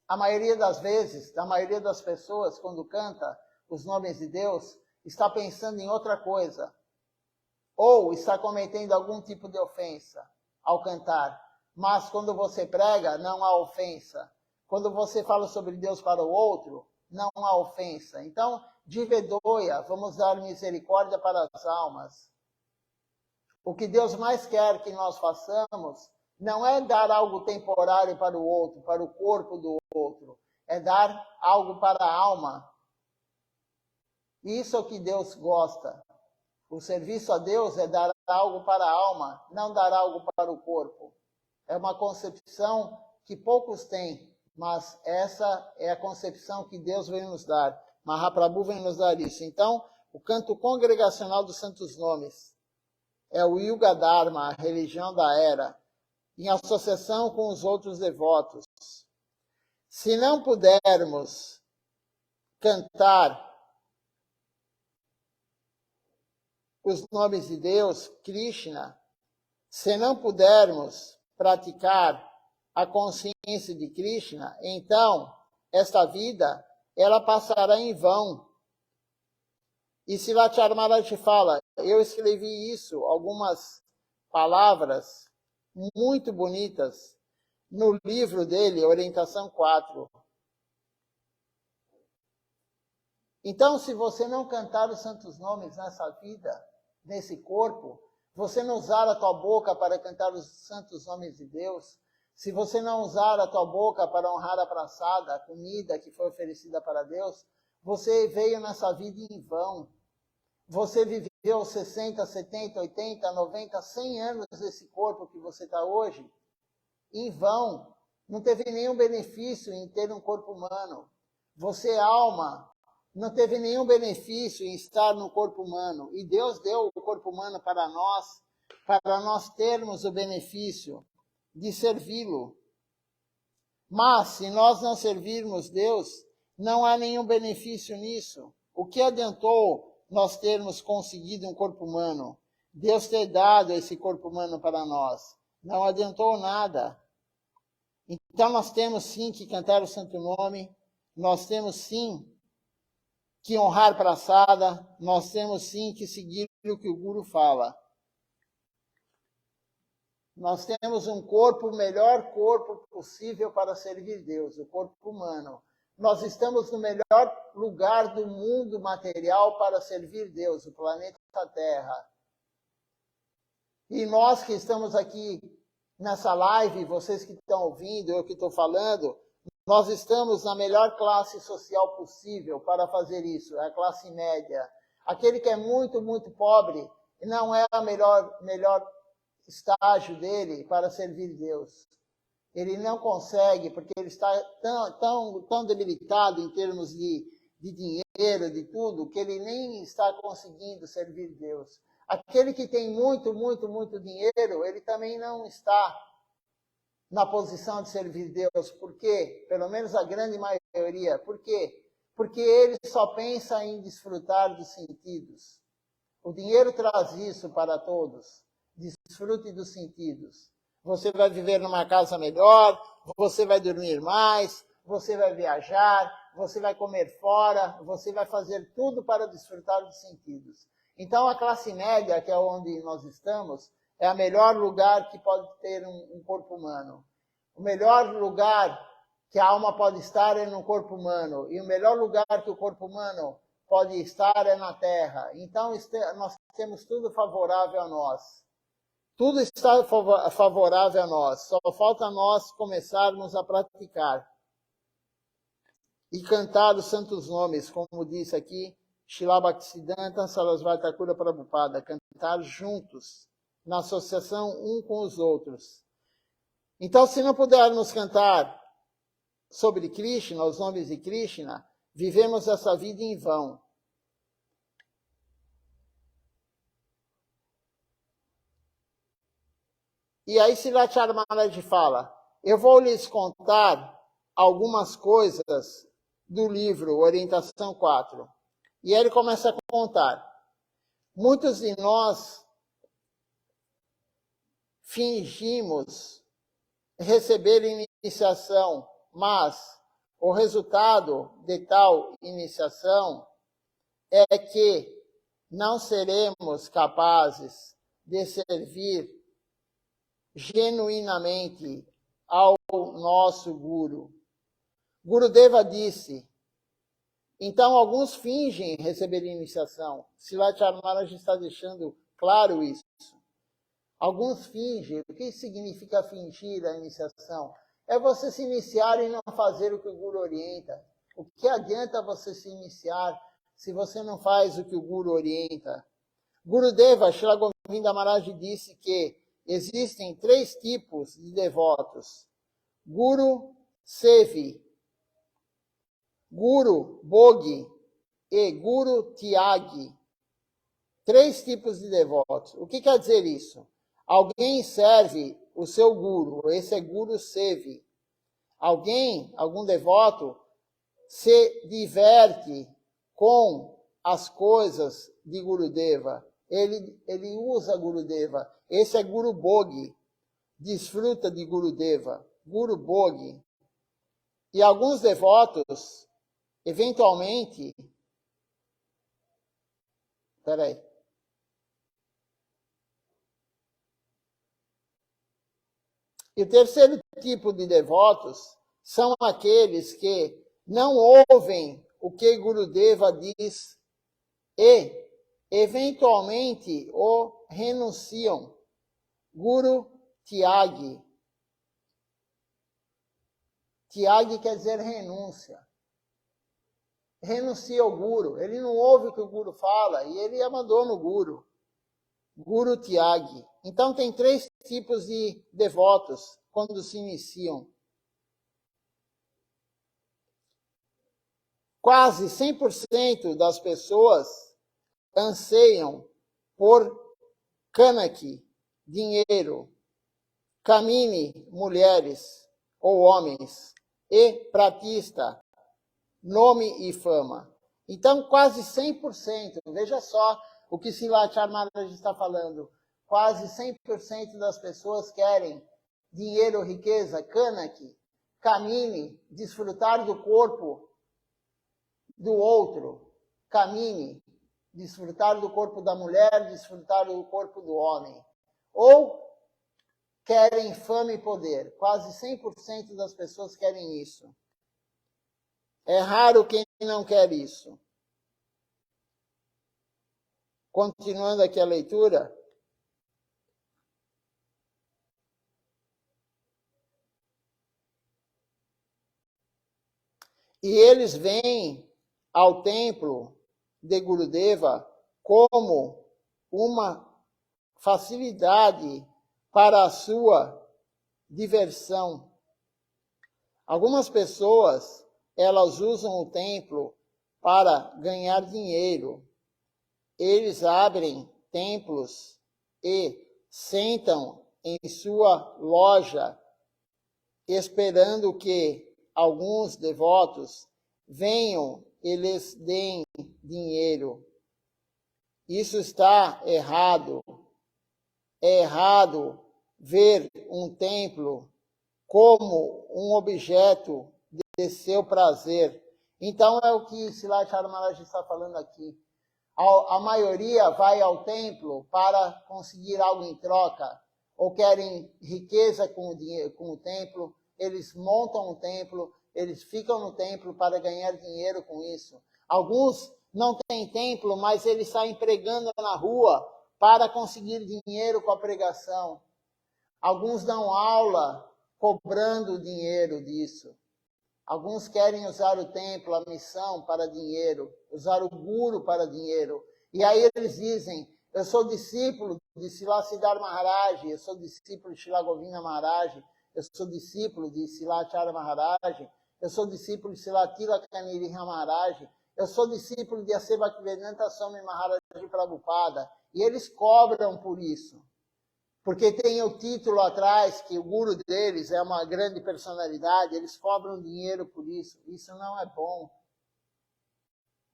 a maioria das vezes, a maioria das pessoas, quando canta os nomes de Deus, está pensando em outra coisa. Ou está cometendo algum tipo de ofensa ao cantar. Mas quando você prega, não há ofensa. Quando você fala sobre Deus para o outro, não há ofensa. Então, divedoia, vamos dar misericórdia para as almas. O que Deus mais quer que nós façamos não é dar algo temporário para o outro, para o corpo do outro. É dar algo para a alma. Isso é o que Deus gosta. O serviço a Deus é dar algo para a alma, não dar algo para o corpo. É uma concepção que poucos têm, mas essa é a concepção que Deus vem nos dar. Mahaprabhu vem nos dar isso. Então, o canto congregacional dos santos nomes é o Yuga Dharma, a religião da era, em associação com os outros devotos. Se não pudermos cantar os nomes de Deus, Krishna, se não pudermos praticar a consciência de Krishna, então esta vida ela passará em vão. E Srila Maharaj fala, eu escrevi isso, algumas palavras muito bonitas, no livro dele, Orientação 4. Então, se você não cantar os santos nomes nessa vida, nesse corpo, você não usar a tua boca para cantar os santos nomes de Deus, se você não usar a tua boca para honrar a praçada, a comida que foi oferecida para Deus, você veio nessa vida em vão. Você viveu 60, 70, 80, 90, 100 anos desse corpo que você está hoje, em vão. Não teve nenhum benefício em ter um corpo humano. Você, alma, não teve nenhum benefício em estar no corpo humano. E Deus deu o corpo humano para nós termos o benefício de servi-lo. Mas, se nós não servirmos Deus, não há nenhum benefício nisso. O que adiantou nós termos conseguido um corpo humano? Deus ter dado esse corpo humano para nós. Não adiantou nada. Então, nós temos sim que cantar o santo nome, nós temos sim que honrar a praçada, nós temos sim que seguir o que o Guru fala. Nós temos um corpo, o melhor corpo possível para servir Deus, o corpo humano. Nós estamos no melhor lugar do mundo material para servir Deus, o planeta Terra. E nós que estamos aqui nessa live, vocês que estão ouvindo, eu que estou falando, nós estamos na melhor classe social possível para fazer isso, é a classe média. Aquele que é muito, muito pobre, não é o melhor estágio dele para servir Deus. Ele não consegue, porque ele está tão debilitado em termos de dinheiro, de tudo, que ele nem está conseguindo servir Deus. Aquele que tem muito, muito, muito dinheiro, ele também não está na posição de servir Deus. Por quê? Pelo menos a grande maioria. Por quê? Porque ele só pensa em desfrutar dos sentidos. O dinheiro traz isso para todos. Desfrute dos sentidos. Você vai viver numa casa melhor, você vai dormir mais, você vai viajar, você vai comer fora, você vai fazer tudo para desfrutar dos sentidos. Então, a classe média, que é onde nós estamos, é o melhor lugar que pode ter um corpo humano. O melhor lugar que a alma pode estar é no corpo humano. E o melhor lugar que o corpo humano pode estar é na Terra. Então, nós temos tudo favorável a nós. Tudo está favorável a nós. Só falta a nós começarmos a praticar. E cantar os santos nomes, como disse aqui, Srila Bhaktisiddhanta Sarasvati Thakura Prabhupada, cantar juntos, na associação um com os outros. Então, se não pudermos cantar sobre Krishna, os nomes de Krishna, vivemos essa vida em vão. E aí Srila Maharaj fala, eu vou lhes contar algumas coisas do livro Orientação 4. E aí ele começa a contar. Muitos de nós fingimos receber iniciação, mas o resultado de tal iniciação é que não seremos capazes de servir genuinamente ao nosso Guru. Gurudeva disse, então alguns fingem receber iniciação. Srila Maharaj está deixando claro isso. Alguns fingem. O que significa fingir a iniciação? É você se iniciar e não fazer o que o Guru orienta. O que adianta você se iniciar se você não faz o que o Guru orienta? Gurudeva, Srila Govinda Maharaj disse que existem 3 tipos de devotos. Guru Sevi, Guru Bhogi e Guru Tyagi. 3 tipos de devotos. O que quer dizer isso? Alguém serve o seu Guru, esse é Guru Sevi. Algum devoto, se diverte com as coisas de Gurudeva. Ele usa Gurudeva. Esse é Guru Bhogi. Desfruta de Gurudeva. Guru Bhogi. E alguns devotos, eventualmente... Peraí. E o terceiro tipo de devotos são aqueles que não ouvem o que Gurudeva diz e eventualmente o renunciam. Guru Tyagi. Tyagi quer dizer renúncia. Renuncia ao Guru. Ele não ouve o que o Guru fala e ele abandona o Guru. Guru Tyagi. Então tem 3 tipos de devotos quando se iniciam. Quase 100% das pessoas anseiam por Kanaki, dinheiro, Kamini, mulheres ou homens, e Pratista, nome e fama. Então, quase 100%, veja só o que Srila Maharaj está falando, quase 100% das pessoas querem dinheiro, riqueza, Kanaki, Kamini, desfrutar do corpo do outro, Kamini, desfrutar do corpo da mulher, desfrutar do corpo do homem. Ou querem fama e poder. Quase 100% das pessoas querem isso. É raro quem não quer isso. Continuando aqui a leitura. E eles vêm ao templo de Gurudeva como uma facilidade para a sua diversão. Algumas pessoas, elas usam o templo para ganhar dinheiro. Eles abrem templos e sentam em sua loja, esperando que alguns devotos venham e lhes deem dinheiro. Isso está errado. É errado ver um templo como um objeto de seu prazer. Então é o que Srila Maharaj está falando aqui. A maioria vai ao templo para conseguir algo em troca, ou querem riqueza com o templo, eles montam o templo, eles ficam no templo para ganhar dinheiro com isso. Alguns não têm templo, mas eles saem pregando na rua para conseguir dinheiro com a pregação. Alguns dão aula cobrando dinheiro disso. Alguns querem usar o templo, a missão para dinheiro, usar o guru para dinheiro. E aí eles dizem, eu sou discípulo de Srila Siddhar Maharaj, eu sou discípulo de Srila Govinda Maharaj, eu sou discípulo de Srila Acharya Maharaj, eu sou discípulo de Srila Tilaka Nirsinha Maharaj, eu sou discípulo de Ase Bhaktivedanta Swami Maharaj Prabhupada. E eles cobram por isso. Porque tem o título atrás, que o guru deles é uma grande personalidade, eles cobram dinheiro por isso. Isso não é bom.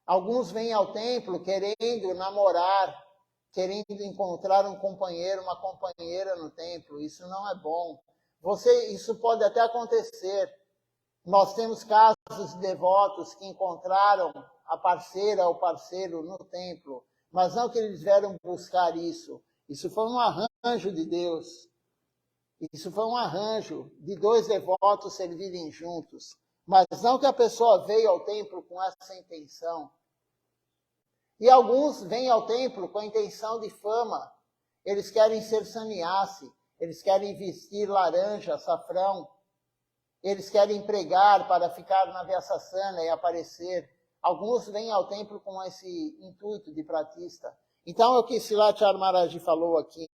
Alguns vêm ao templo querendo namorar, querendo encontrar um companheiro, uma companheira no templo. Isso não é bom. Isso pode até acontecer. Nós temos casos de devotos que encontraram a parceira ou parceiro no templo, mas não que eles vieram buscar isso. Isso foi um arranjo de Deus. Isso foi um arranjo de 2 devotos servirem juntos. Mas não que a pessoa veio ao templo com essa intenção. E alguns vêm ao templo com a intenção de fama. Eles querem ser sannyasi. Eles querem vestir laranja, açafrão. Eles querem pregar para ficar na Vyasasana e aparecer. Alguns vêm ao templo com esse intuito de pratista. Então, é o que Srila Maharaj falou aqui.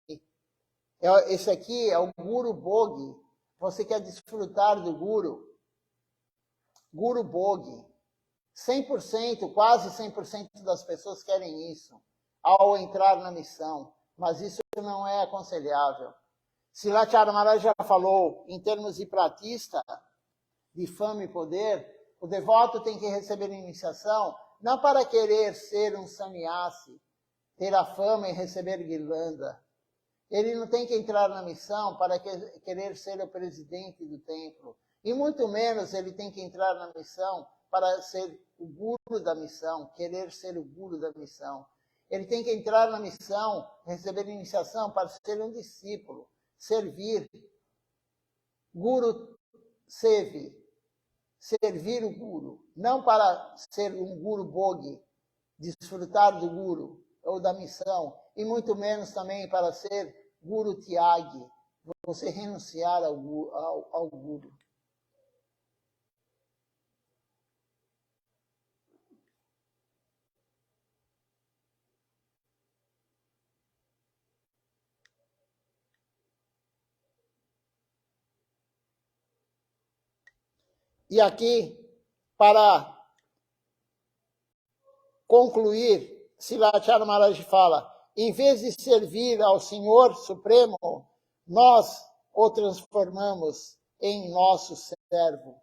Esse aqui é o Guru Bhogi. Você quer desfrutar do Guru. Guru Bhogi. 100%, quase 100% das pessoas querem isso ao entrar na missão. Mas isso não é aconselhável. Srila Maharaj já falou, em termos de pratista, de fama e poder, o devoto tem que receber iniciação, não para querer ser um sannyasi, ter a fama e receber guirlanda. Ele não tem que entrar na missão para querer ser o presidente do templo. E muito menos ele tem que entrar na missão para ser o guru da missão, querer ser o guru da missão. Ele tem que entrar na missão, receber iniciação para ser um discípulo, servir. Guru Sevi, servir o Guru, não para ser um Guru Bhogi, desfrutar do Guru, ou da missão, e muito menos também para ser Guru Tyagi, você renunciar ao Guru. E aqui, para concluir, Srilacharya Maharaj fala, em vez de servir ao Senhor Supremo, nós o transformamos em nosso servo.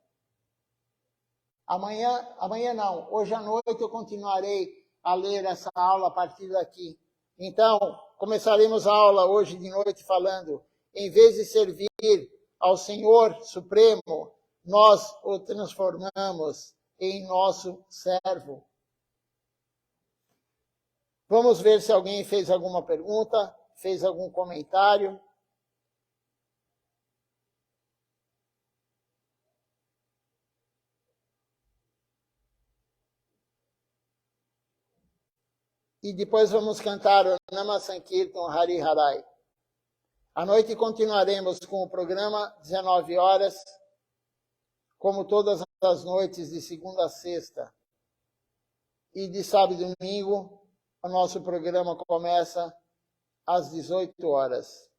Amanhã não, hoje à noite eu continuarei a ler essa aula a partir daqui. Então, começaremos a aula hoje de noite falando, em vez de servir ao Senhor Supremo, nós o transformamos em nosso servo. Vamos ver se alguém fez alguma pergunta, fez algum comentário. E depois vamos cantar o Nama Sankirtan Hari Harai. À noite continuaremos com o programa, 19 horas, como todas as noites, de segunda a sexta. E de sábado e domingo, o nosso programa começa às 18 horas.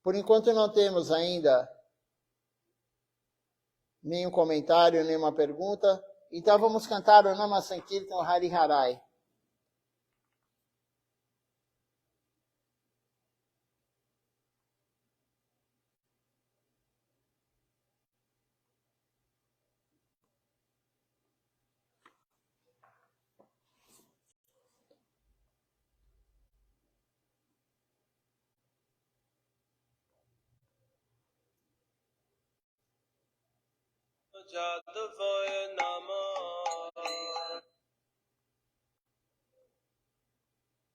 Por enquanto não temos ainda nenhum comentário, nenhuma pergunta. Então vamos cantar o Nama Sankirtan Hari Harai. Jadavaya Namah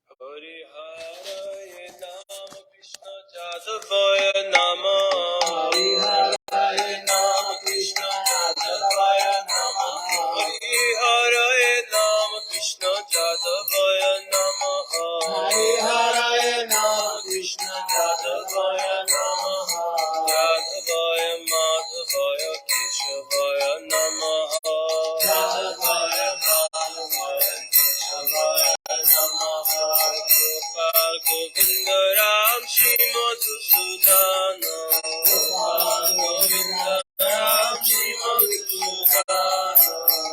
Hari Haraya Nama Krishna Jadavaya Namah Hari Haraya Nama Krishna Jadavaya Namah Hari Haraya Nama Krishna Jadavaya Namah Hari Haraya Nama Krishna Jadavaya Namah Jadavaya Madhavaya Keshavaya Namah Jadavaya Madhavaya Keshavaya Namah Gopal Govinda Ram Shri Madhusudana Gopal Govinda Ram Shri Madhusudana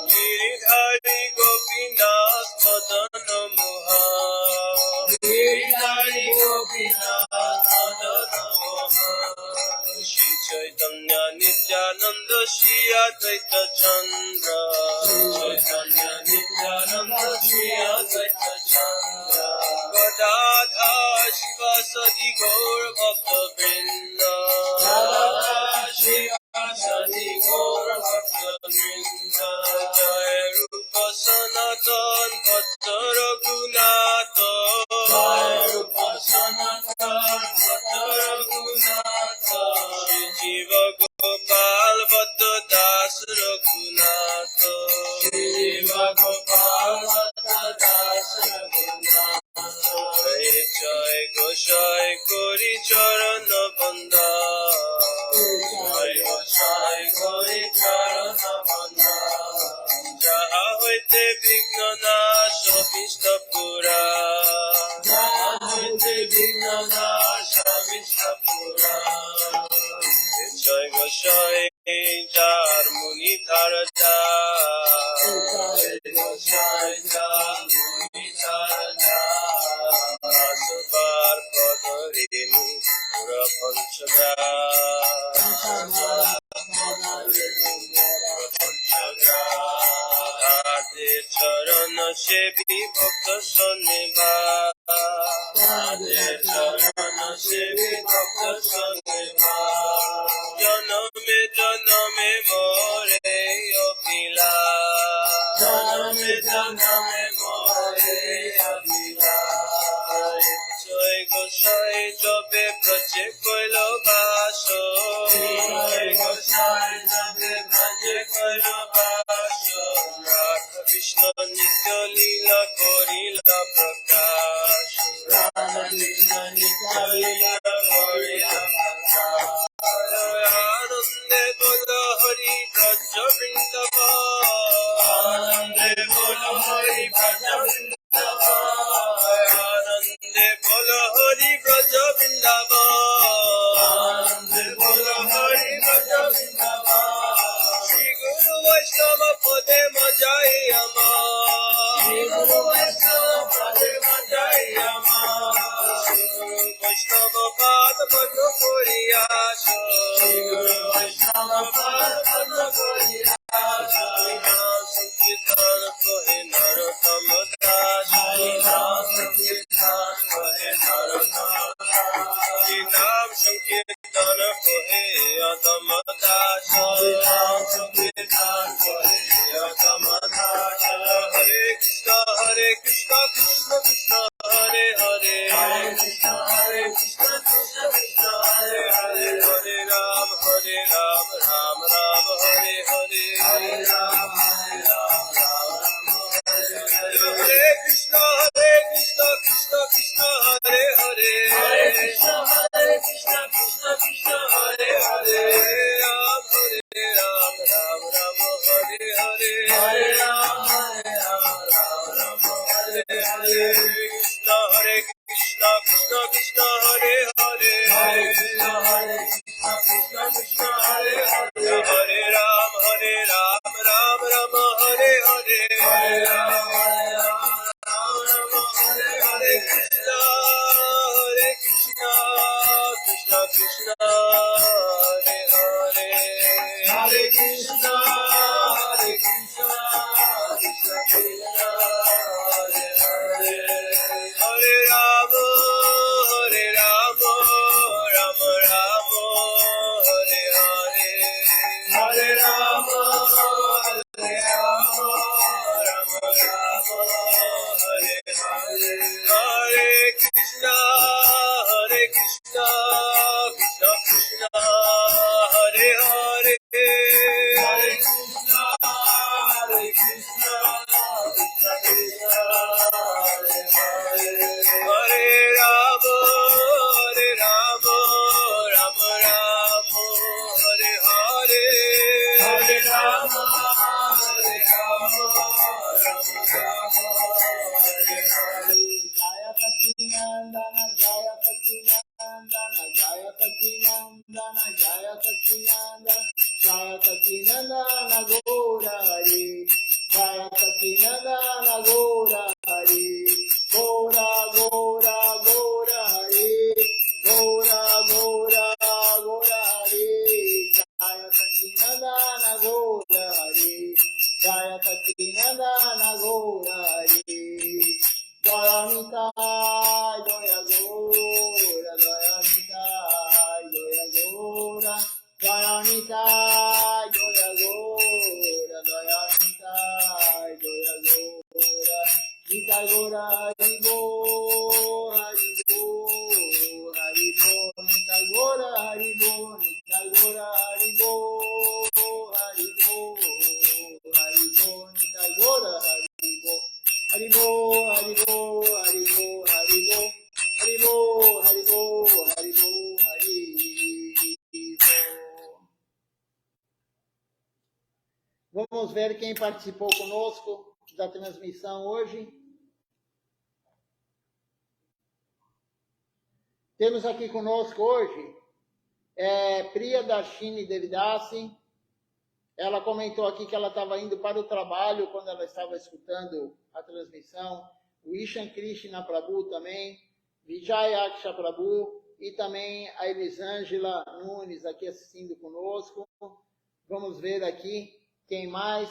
Giridhari Gopinath Madana Mohan Giridhari Gopinath Madana Mohan Shri Chaitanya Nityananda Shri Advaita Chandra Shri Chaitanya Nityananda Shri Advaita Chandra Gadadha Shivasadi Gaur Bhakta Vrinda Gadadha Shivasadi Gaur Bhakta Vrinda Jai Rupa Sanatan Bhatta Raghunatha Jai Rupa Sanatan Bhatta Raghunatha Shri Jiva Gopal Bhatta Das Raghunatha Shri Jiva Gopal Bhatta Das Raghunatha Jai Goshai Kori Charana Banda Jai Goshai Kori Charana Banda Jaha Hoite Vigna Nasha Vishta Pura Jaha Hoite Vigna Nasha Vishta Pura Jai Goshai Jar Muni Dharata Jai Goshai Jar Muni Dharata Asvar Padarinu Pura Panchaga Asvar Padarinu Pura Panchaga Radhe Charana Sevi Bhakta Sanniva Radhe Charana Sevi Bhakta Sanniva Janame Janame More Abhila Janame Janame More Abhila Jai Goshai Jabe Braje Koilo Baso Jai Goshai Jabe Braje Koilo Baso Radha Krishna Nitya Nitya Leela Korila Prakash Radha Krishna Nitya Leela Korila Prakash Anande Bola Hari Braja Vrindavan Anande Bola Hari Braja Vrindavan Anande Bola Hari Braja Vrindavan Anande Bola Hari Braja Vrindavan Shri Guru Vaishnava Pade Majai Amar Shri Guru Vaishnava Pade Majai Amar Shri Guru Vaishnava Pade Padma Puriyasha Shri Guru Vaishnava Pade Padma Puriyasha Sankirtan Kohe Narottam Das Hari Naam Sankirtan Kohe Narottam Das Naam Sankirtan Kohe Adam Das Hari Naam Sankirtan Kohe Adam Das Hare Krishna Krishna Krishna Hare Hare Hare Krishna Krishna Krishna Hare Hare Hare Ram Ram Ram Hare Hare Hare Ram Ram Hare Hare Krishna Krishna Krishna Hare Hare Hare Krishna Krishna Krishna Hare Hare Ram Ram Ram Hare Hare Hare Ram Ram Hare Hare Krishna Krishna Krishna Hare Hare Hare Krishna Krishna Krishna Hare Hare Hare Ram Ram Hare Hare Hare Ram Hare Hare Krishna Krishna Krishna Hare Hare Hare Krishna Krishna Krishna Hare Hare Hare Ram Ram Hare Hare Hare Ram Ram Hare Hare Hare Krishna Krishna Krishna Hare Hare Hare Krishna Krishna Krishna Hare Hare Hare Ram Ram Hare Hare Hare Ram Jaya Sacinandana Jaya Sacinandana Jaya Sacinandana Jaya Sacinandana Jaya Sacinandana Gaura Hari Jaya Sacinandana Gaura Hari Gaura Gaura Gaura Hari Gaura Gaura Gaura Hari Jaya Sacinandana Gaura Hari Jaya Sacinandana Gaura Hari Jaya Nitai Jaya Gaura Jaya Nitai Jaya Gaura Jaya Nitai Jaya Gaura Jaya Nitai Jaya Gaura Nitai Gaura Hari Bo Hari Bo Hari Bo Nitai Gaura Hari Bo Nitai Gaura Hari Bo Hari Bo Hari Bo Nitai Gaura Hari Bo Haribo, Haribo, Haribo, Haribo, Haribo, Haribo, Haribo, Haribo. Vamos ver quem participou conosco da transmissão hoje. Temos aqui conosco hoje Priya Darshini Devidasi. Ela comentou aqui que ela estava indo para o trabalho quando ela estava escutando a transmissão. O Ishan Krishna Prabhu também, Vijay Aksha Prabhu e também a Elisângela Nunes aqui assistindo conosco. Vamos ver aqui quem mais.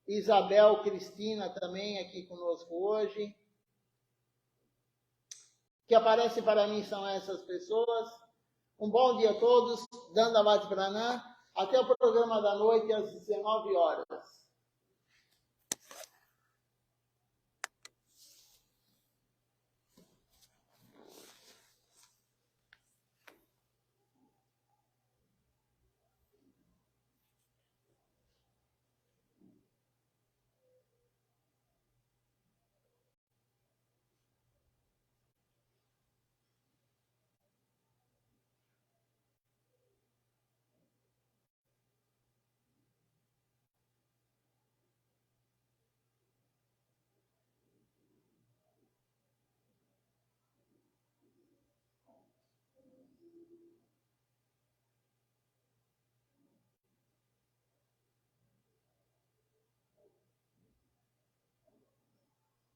Isabel Cristina também aqui conosco hoje. Que aparece para mim são essas pessoas. Um bom dia a todos. Dandavati Pranam. Até o programa da noite às 19 horas.